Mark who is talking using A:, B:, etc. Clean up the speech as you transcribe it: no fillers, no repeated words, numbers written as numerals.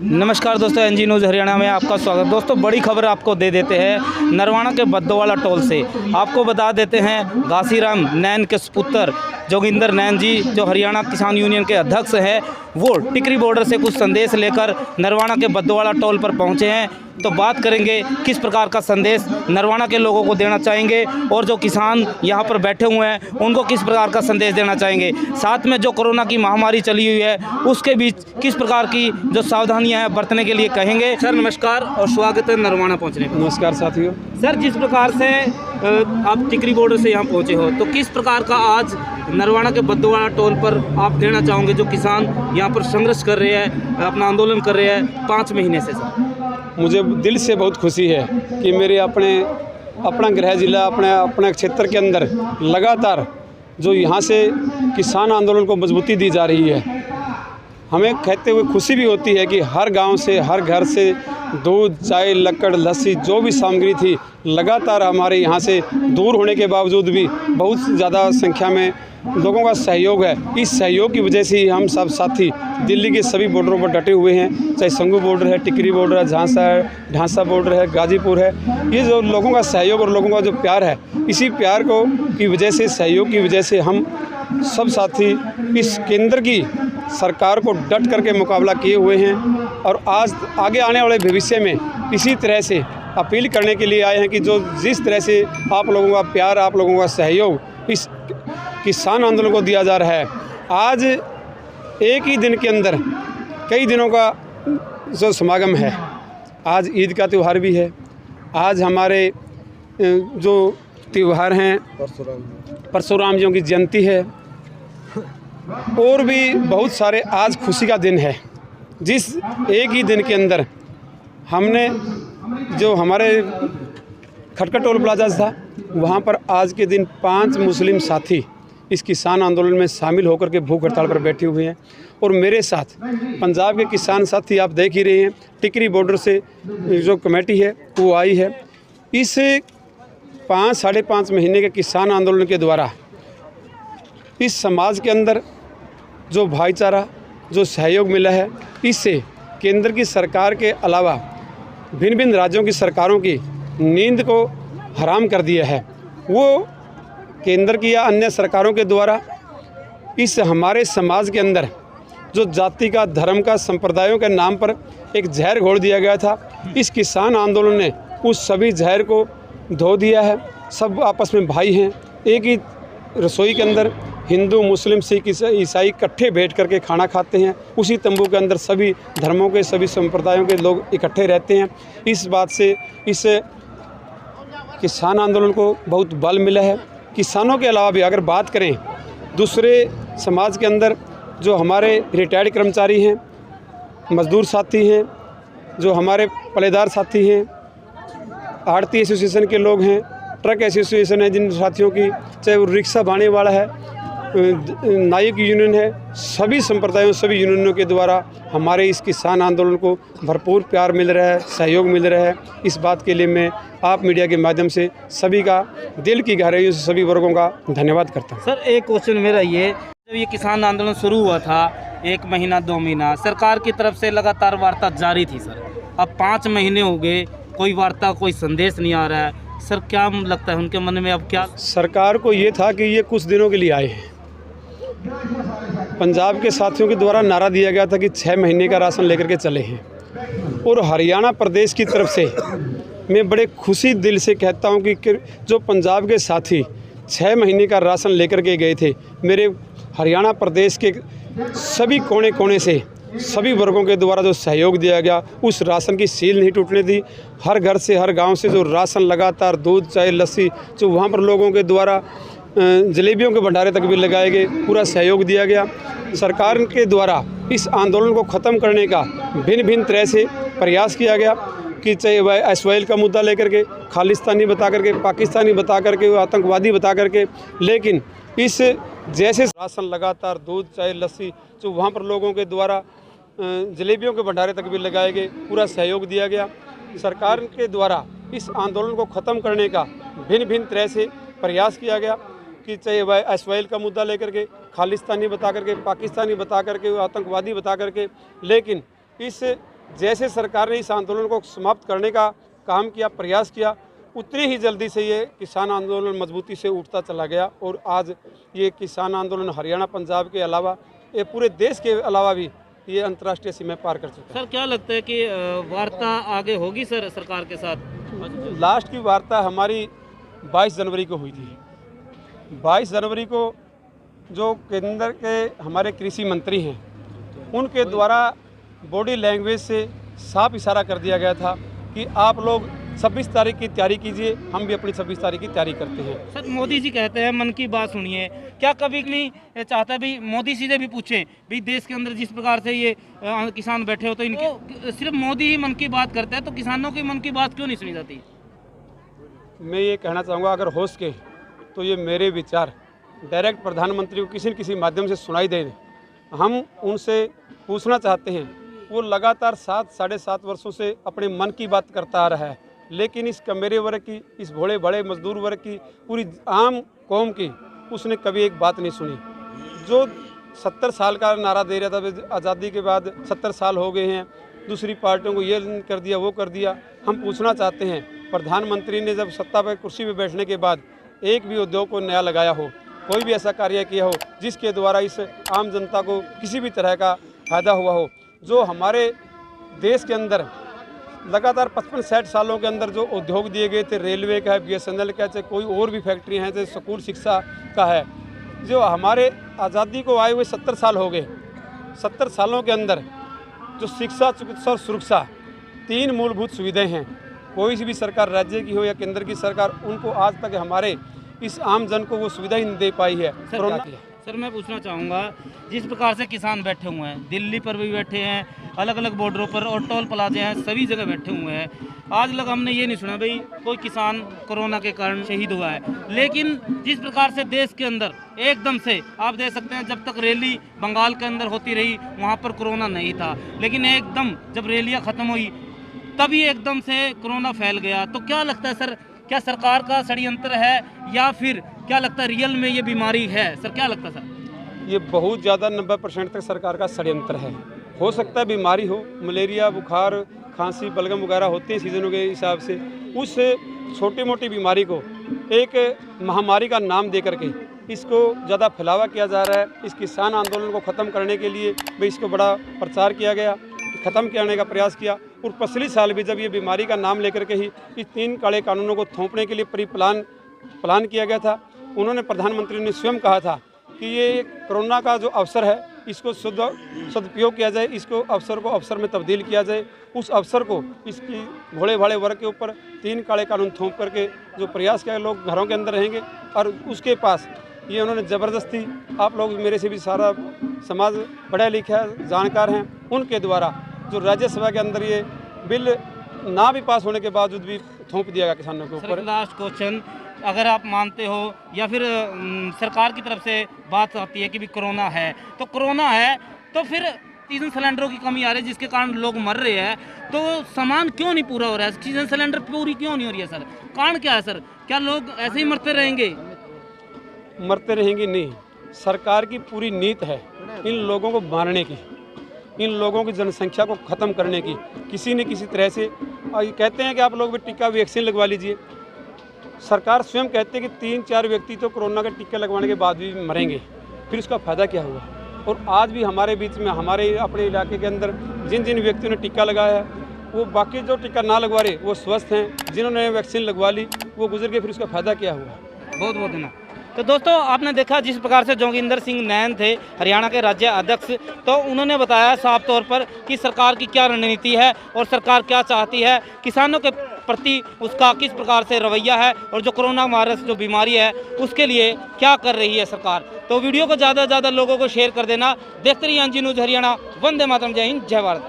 A: नमस्कार दोस्तों, NG news Haryana में आपका स्वागत। दोस्तों, बड़ी खबर आपको दे देते हैं नरवाना के बद्दोवाला टोल से। आपको बता देते हैं घासीराम नैन के सपुत्र जोगिंदर नैन जी, जो हरियाणा किसान यूनियन के अध्यक्ष हैं, वो टिकरी बॉर्डर से कुछ संदेश लेकर नरवाना के बद्दोवाला टोल पर पहुंचे हैं। तो बात करेंगे किस प्रकार का संदेश नरवाना के लोगों को देना चाहेंगे और जो किसान यहाँ पर बैठे हुए हैं उनको किस प्रकार का संदेश देना चाहेंगे। साथ में जो कोरोना की महामारी चली हुई है उसके बीच किस प्रकार की जो सावधानियां हैं बरतने के लिए कहेंगे। सर नमस्कार और स्वागत है नरवाना पहुँचने पर।
B: नमस्कार साथियों।
A: सर, जिस प्रकार से आप टिकरी बॉर्डर से यहाँ पहुँचे हो, तो किस प्रकार का आज नरवाना के बद्दोवाला टोल पर आप देना चाहोगे जो किसान यहाँ पर संघर्ष कर रहे हैं, अपना आंदोलन कर रहे हैं 5 महीने से। सर,
B: मुझे दिल से बहुत खुशी है कि मेरे अपना गृह जिला अपने क्षेत्र के अंदर लगातार जो यहाँ से किसान आंदोलन को मजबूती दी जा रही है, हमें कहते हुए खुशी भी होती है कि हर गांव से, हर घर से दूध, चाय, लक्कड़, लस्सी जो भी सामग्री थी लगातार हमारे यहाँ से दूर होने के बावजूद भी बहुत ज़्यादा संख्या में लोगों का सहयोग है। इस सहयोग की वजह से ही हम सब साथी दिल्ली के सभी बॉर्डरों पर डटे हुए हैं, चाहे संगू बॉर्डर है, टिकरी बॉर्डर है, झांसा है, ढांसा बॉर्डर है, गाजीपुर है। ये जो लोगों का सहयोग और लोगों का जो प्यार है, इसी प्यार को की वजह से, सहयोग की वजह से हम सब साथी इस केंद्र की सरकार को डट करके मुकाबला किए हुए हैं और आज आगे आने वाले भविष्य में इसी तरह से अपील करने के लिए आए हैं कि जो जिस तरह से आप लोगों का प्यार, आप लोगों का सहयोग इस किसान आंदोलन को दिया जा रहा है। आज एक ही दिन के अंदर कई दिनों का जो समागम है, आज ईद का त्यौहार भी है, आज हमारे जो त्यौहार हैं परशुराम जी की जयंती है और भी बहुत सारे आज खुशी का दिन है। जिस एक ही दिन के अंदर हमने जो हमारे खटका टोल प्लाजा था वहाँ पर आज के दिन 5 मुस्लिम साथी इस किसान आंदोलन में शामिल होकर के भूख हड़ताल पर बैठे हुए हैं और मेरे साथ पंजाब के किसान साथी आप देख ही रहे हैं। टिकरी बॉर्डर से जो कमेटी है वो आई है। इस 5 - 5.5 महीने के किसान आंदोलन के द्वारा इस समाज के अंदर जो भाईचारा, जो सहयोग मिला है, इससे केंद्र की सरकार के अलावा भिन्न भिन्न राज्यों की सरकारों की नींद को हराम कर दिया है। वो केंद्र की या अन्य सरकारों के द्वारा इस हमारे समाज के अंदर जो जाति का, धर्म का, संप्रदायों के नाम पर एक जहर घोल दिया गया था, इस किसान आंदोलन ने उस सभी जहर को धो दिया है। सब आपस में भाई हैं। एक ही रसोई के अंदर हिंदू, मुस्लिम, सिख, ईसाई इकट्ठे बैठ करके खाना खाते हैं। उसी तंबू के अंदर सभी धर्मों के, सभी संप्रदायों के लोग इकट्ठे रहते हैं। इस बात से इस किसान आंदोलन को बहुत बल मिला है। किसानों के अलावा भी अगर बात करें दूसरे समाज के अंदर जो हमारे रिटायर्ड कर्मचारी हैं, मजदूर साथी हैं, जो हमारे पलेदार साथी हैं, आड़ती एसोसिएशन के लोग हैं, ट्रक एसोसिएशन है जिन साथियों की, चाहे वो रिक्शा भाने वाला है, नायक यूनियन है, सभी संप्रदायों, सभी यूनियनों के द्वारा हमारे इस किसान आंदोलन को भरपूर प्यार मिल रहा है, सहयोग मिल रहा है। इस बात के लिए मैं आप मीडिया के माध्यम से सभी का दिल की गहराइयों से सभी वर्गों का धन्यवाद करता हूँ।
A: सर, एक क्वेश्चन मेरा ये, जब ये किसान आंदोलन शुरू हुआ था 1 महीना 2 महीना सरकार की तरफ से लगातार वार्ता जारी थी सर, अब 5 महीने हो गए, कोई वार्ता, कोई संदेश नहीं आ रहा है। सर, क्या लगता है उनके मन में अब क्या?
B: सरकार को ये था कि ये कुछ दिनों के लिए आए हैं। पंजाब के साथियों के द्वारा नारा दिया गया था कि 6 महीने का राशन लेकर के चले हैं और हरियाणा प्रदेश की तरफ से मैं बड़े खुशी दिल से कहता हूं कि जो पंजाब के साथी 6 महीने का राशन लेकर के गए थे, मेरे हरियाणा प्रदेश के सभी कोने कोने से सभी वर्गों के द्वारा जो सहयोग दिया गया, उस राशन की सील नहीं टूटने दी। हर घर से, हर गांव से जो राशन लगातार दूध, चाय, लस्सी, जो वहाँ पर लोगों के द्वारा जलेबियों के भंडारे तक भी लगाए गए, पूरा सहयोग दिया गया। सरकार के द्वारा इस आंदोलन को ख़त्म करने का भिन्न भिन्न तरह से प्रयास किया गया कि चाहे वह एसवाइल का मुद्दा लेकर के, खालिस्तानी बता करके, पाकिस्तानी बता करके, आतंकवादी बता करके, लेकिन इस जैसे राशन लगातार दूध, चाय, लस्सी, जो वहाँ पर लोगों के द्वारा जलेबियों के भंडारे तक भी लगाए गए, पूरा सहयोग दिया गया। सरकार के द्वारा इस आंदोलन को ख़त्म करने का भिन्न भिन्न तरह से प्रयास किया गया कि चाहे वह एसवाइल का मुद्दा लेकर के, खालिस्तानी बता करके, पाकिस्तानी बता करके, आतंकवादी बता करके, लेकिन इस जैसे सरकार ने इस आंदोलन को समाप्त करने का काम किया, प्रयास किया, उतनी ही जल्दी से ये किसान आंदोलन मजबूती से उठता चला गया और आज ये किसान आंदोलन हरियाणा, पंजाब के अलावा ये पूरे देश के अलावा भी ये अंतर्राष्ट्रीय सीमा पार कर चुका
A: सर क्या लगता है कि वार्ता आगे होगी सर सरकार के साथ?
B: है। लास्ट की वार्ता हमारी 22 जनवरी को हुई थी। 22 जनवरी को जो केंद्र के हमारे कृषि मंत्री हैं उनके द्वारा बॉडी लैंग्वेज से साफ इशारा कर दिया गया था कि आप लोग 26 तारीख की तैयारी कीजिए, हम भी अपनी 26 तारीख की तैयारी करते हैं।
A: सर मोदी जी कहते हैं मन की बात सुनिए, क्या कभी नहीं चाहता भाई मोदी जी से भी पूछें भाई देश के अंदर जिस प्रकार से ये किसान बैठे हो तो इनके सिर्फ मोदी ही मन की बात करते हैं तो किसानों की मन की बात क्यों नहीं सुनी जाती?
B: मैं ये कहना चाहूँगा अगर हो सके तो ये मेरे विचार डायरेक्ट प्रधानमंत्री को किसी न किसी माध्यम से सुनाई दें। हम उनसे पूछना चाहते हैं, वो लगातार 7-7.5 वर्षों से अपने मन की बात करता आ रहा है, लेकिन इस कमेरे वर्ग की, इस भोले बड़े मजदूर वर्ग की, पूरी आम कौम की उसने कभी एक बात नहीं सुनी। जो 70 साल का नारा दे रहा था, आज़ादी के बाद 70 साल हो गए हैं, दूसरी पार्टियों को ये कर दिया, वो कर दिया। हम पूछना चाहते हैं प्रधानमंत्री ने जब सत्ता पर कुर्सी पर बैठने के बाद एक भी उद्योग को नया लगाया हो, कोई भी ऐसा कार्य किया हो जिसके द्वारा इस आम जनता को किसी भी तरह का फ़ायदा हुआ हो? जो हमारे देश के अंदर लगातार 55-60 सालों के अंदर जो उद्योग दिए गए थे, रेलवे का है, BSNL का है, चाहे कोई और भी फैक्ट्री हैं, चाहे स्कूल शिक्षा का है, जो हमारे आज़ादी को आए हुए 70 साल हो गए। 70 सालों के अंदर जो शिक्षा, चिकित्सा और सुरक्षा 3 मूलभूत सुविधाएं हैं, कोई भी सरकार राज्य की हो या केंद्र की सरकार, उनको आज तक हमारे इस आम जन को वो सुविधा ही नहीं दे पाई है।
A: सर मैं पूछना चाहूँगा, जिस प्रकार से किसान बैठे हुए हैं, दिल्ली पर भी बैठे हैं, अलग अलग बॉर्डरों पर और टोल प्लाजे हैं, सभी जगह बैठे हुए हैं, आज लग हमने ये नहीं सुना भाई कोई किसान कोरोना के कारण शहीद हुआ है। लेकिन जिस प्रकार से देश के अंदर एकदम से आप देख सकते हैं, जब तक रैली बंगाल के अंदर होती रही वहाँ पर कोरोना नहीं था, लेकिन एकदम जब रैलियाँ ख़त्म हुई तभी एकदम से कोरोना फैल गया। तो क्या लगता है सर, क्या सरकार का षड्यंत्र है या फिर क्या लगता है रियल में ये बीमारी है? सर क्या लगता है सर?
B: ये बहुत ज़्यादा 90% तक सरकार का षड्यंत्र है। हो सकता है बीमारी हो, मलेरिया, बुखार, खांसी, बलगम वगैरह होते हैं सीजनों के हिसाब से, उस छोटी मोटी बीमारी को एक महामारी का नाम दे करके इसको ज़्यादा फैलावा किया जा रहा है। इस किसान आंदोलन को ख़त्म करने के लिए भी इसको बड़ा प्रचार किया गया, ख़त्म करने का प्रयास किया। और पिछले साल भी जब ये बीमारी का नाम लेकर के ही इस 3 काले कानूनों को थोपने के लिए प्लान किया गया था। उन्होंने प्रधानमंत्री ने स्वयं कहा था कि ये कोरोना का जो अवसर है इसको सदुपयोग किया जाए, इसको अवसर में तब्दील किया जाए। उस अवसर को इसकी भोले भाले वर्ग के ऊपर 3 काले कानून थोप करके जो प्रयास किया, लोग घरों के अंदर रहेंगे और उसके पास ये उन्होंने ज़बरदस्ती, आप लोग मेरे से भी सारा समाज पढ़ा लिखा जानकार हैं, उनके द्वारा जो राज्यसभा के अंदर ये बिल ना भी पास होने के बावजूद भी थोप दिया गया किसानों के ऊपर।
A: लास्ट क्वेश्चन, अगर आप मानते हो या फिर सरकार की तरफ से बात आती है कि भी कोरोना है, तो कोरोना है तो फिर ऑक्सीजन सिलेंडरों की कमी आ रही है जिसके कारण लोग मर रहे हैं, तो सामान क्यों नहीं पूरा हो रहा है? ऑक्सीजन सिलेंडर पूरी क्यों नहीं हो रही है सर? कारण क्या है सर? क्या लोग ऐसे ही मरते रहेंगे?
B: मरते रहेंगे नहीं, सरकार की पूरी नीति है इन लोगों को मारने की, इन लोगों की जनसंख्या को ख़त्म करने की, किसी न किसी तरह से। और ये कहते हैं कि आप लोग भी टीका वैक्सीन लगवा लीजिए। सरकार स्वयं कहते हैं कि 3-4 व्यक्ति तो कोरोना के टीके लगवाने के बाद भी मरेंगे, फिर उसका फ़ायदा क्या हुआ? और आज भी हमारे बीच में, हमारे अपने इलाके के अंदर जिन जिन व्यक्तियों ने टीका लगाया है, वो बाकी जो टीका ना लगवा रहे वो स्वस्थ हैं, जिन्होंने वैक्सीन लगवा ली वो गुजर गए, फिर उसका फ़ायदा क्या हुआ?
A: बहुत बहुत धन्यवाद। तो दोस्तों आपने देखा जिस प्रकार से जोगिंदर सिंह नैन थे हरियाणा के राज्य अध्यक्ष, तो उन्होंने बताया साफ तौर पर कि सरकार की क्या रणनीति है और सरकार क्या चाहती है, किसानों के प्रति उसका किस प्रकार से रवैया है और जो कोरोना वायरस जो बीमारी है उसके लिए क्या कर रही है सरकार। तो वीडियो को ज़्यादा से ज़्यादा लोगों को शेयर कर देना। देखते रहिए एनजी न्यूज़ हरियाणा। वंदे मातरम। जय हिंद, जय भारत।